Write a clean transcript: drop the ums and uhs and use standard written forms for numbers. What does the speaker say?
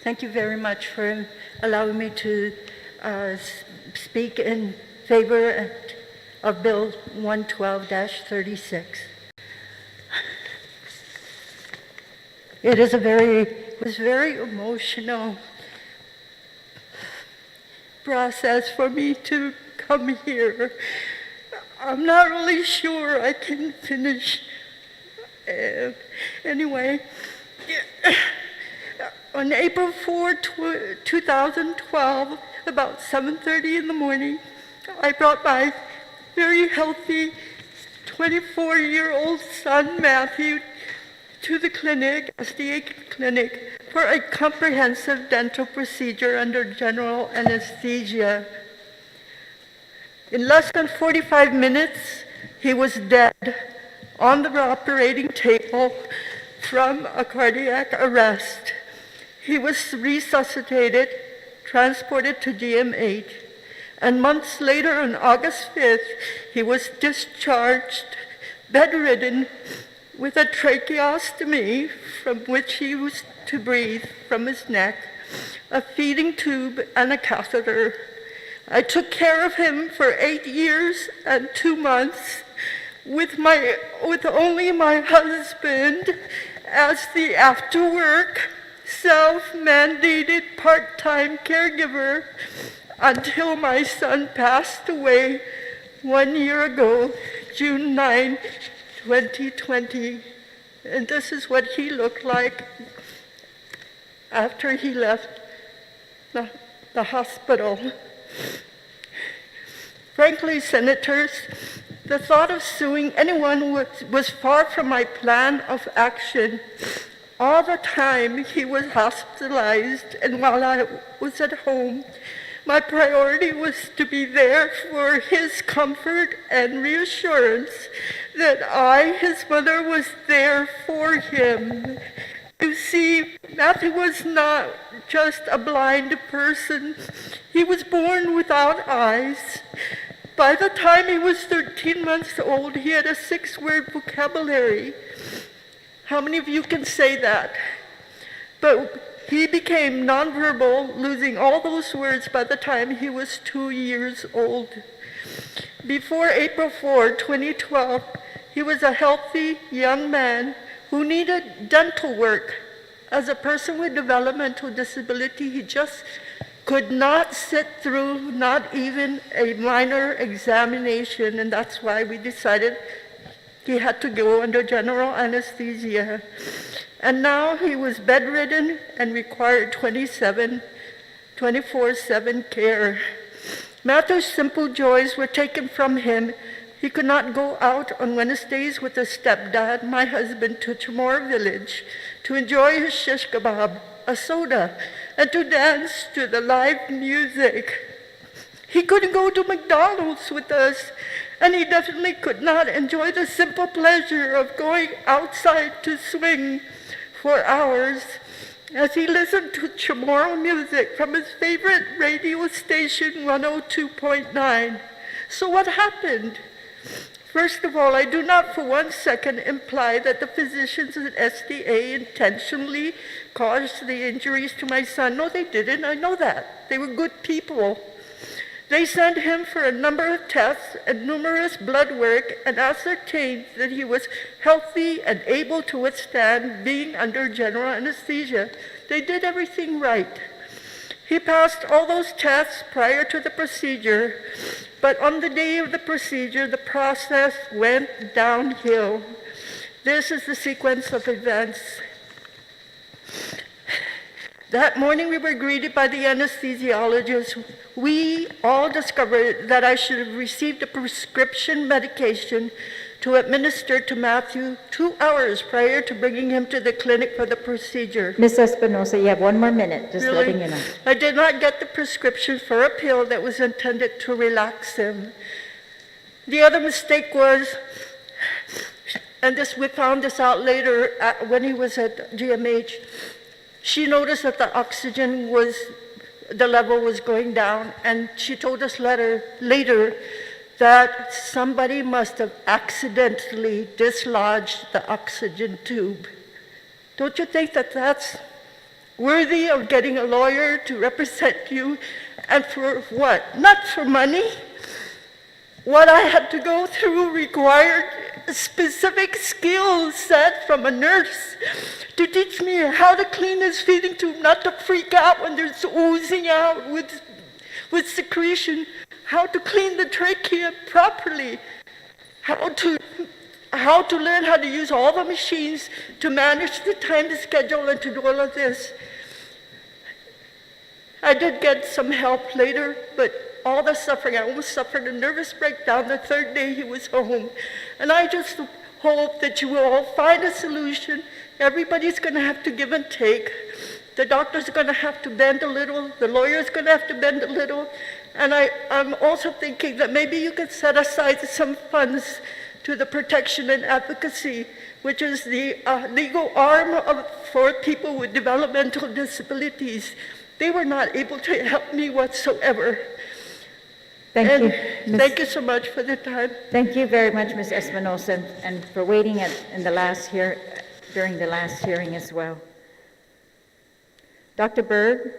Thank you very much for allowing me to speak in favor of Bill 112-36. It was very emotional process for me to come here. I'm not really sure I can finish. Anyway, on April 4, 2012, about 7:30 in the morning, I brought my very healthy 24-year-old son, Matthew, to the clinic, SDA clinic, for a comprehensive dental procedure under general anesthesia. In less than 45 minutes, he was dead on the operating table from a cardiac arrest. He was resuscitated, transported to GMH, and months later, on August 5th, he was discharged, bedridden, with a tracheostomy from which he was to breathe from his neck, a feeding tube, and a catheter. I took care of him for 8 years and 2 months with only my husband as the after-work, self-mandated part-time caregiver until my son passed away 1 year ago, June 9, 2020. And this is what he looked like after he left the hospital. Frankly, Senators, the thought of suing anyone was far from my plan of action. All the time he was hospitalized, and while I was at home, my priority was to be there for his comfort and reassurance that I, his mother, was there for him. You see, Matthew was not just a blind person. He was born without eyes. By the time he was 13 months old, he had a 6-word vocabulary. How many of you can say that? But he became nonverbal, losing all those words by the time he was 2 years old. Before April 4, 2012, he was a healthy young man who needed dental work. As a person with developmental disability, he just could not sit through not even a minor examination, and that's why we decided he had to go under general anesthesia. And now he was bedridden and required 24/7 care. Matthew's simple joys were taken from him. He could not go out on Wednesdays with his stepdad, my husband, to Chamorro village to enjoy his shish kebab, a soda, and to dance to the live music. He couldn't go to McDonald's with us, and he definitely could not enjoy the simple pleasure of going outside to swing for hours as he listened to Chamorro music from his favorite radio station, 102.9. So what happened? First of all, I do not for 1 second imply that the physicians at SDA intentionally caused the injuries to my son. No, they didn't. I know that. They were good people. They sent him for a number of tests and numerous blood work and ascertained that he was healthy and able to withstand being under general anesthesia. They did everything right. He passed all those tests prior to the procedure, but on the day of the procedure, the process went downhill. This is the sequence of events. That morning we were greeted by the anesthesiologist. We all discovered that I should have received a prescription medication to administer to Matthew 2 hours prior to bringing him to the clinic for the procedure. Ms. Espinosa, you have 1 more minute, just Really? letting you know. I did not get the prescription for a pill that was intended to relax him. The other mistake was, and we found this out later when he was at GMH, she noticed that the level was going down, and she told us later that somebody must have accidentally dislodged the oxygen tube. Don't you think that that's worthy of getting a lawyer to represent you, and for what? Not for money. What I had to go through required specific skill set from a nurse to teach me how to clean his feeding tube, not to freak out when there's oozing out with secretion, how to clean the trachea properly, how to learn how to use all the machines to manage the time schedule and to do all of this. I did get some help later, but all the suffering, I almost suffered a nervous breakdown the third day he was home. And I just hope that you will all find a solution. Everybody's going to have to give and take. The doctor's going to have to bend a little. The lawyer's going to have to bend a little. And I'm also thinking that maybe you could set aside some funds to the protection and advocacy, which is the legal arm for people with developmental disabilities. They were not able to help me whatsoever. Thank you. Ms. Thank you so much for the time. Thank you very much, Ms. Espinosa, and for waiting during the last hearing as well. Dr. Berg?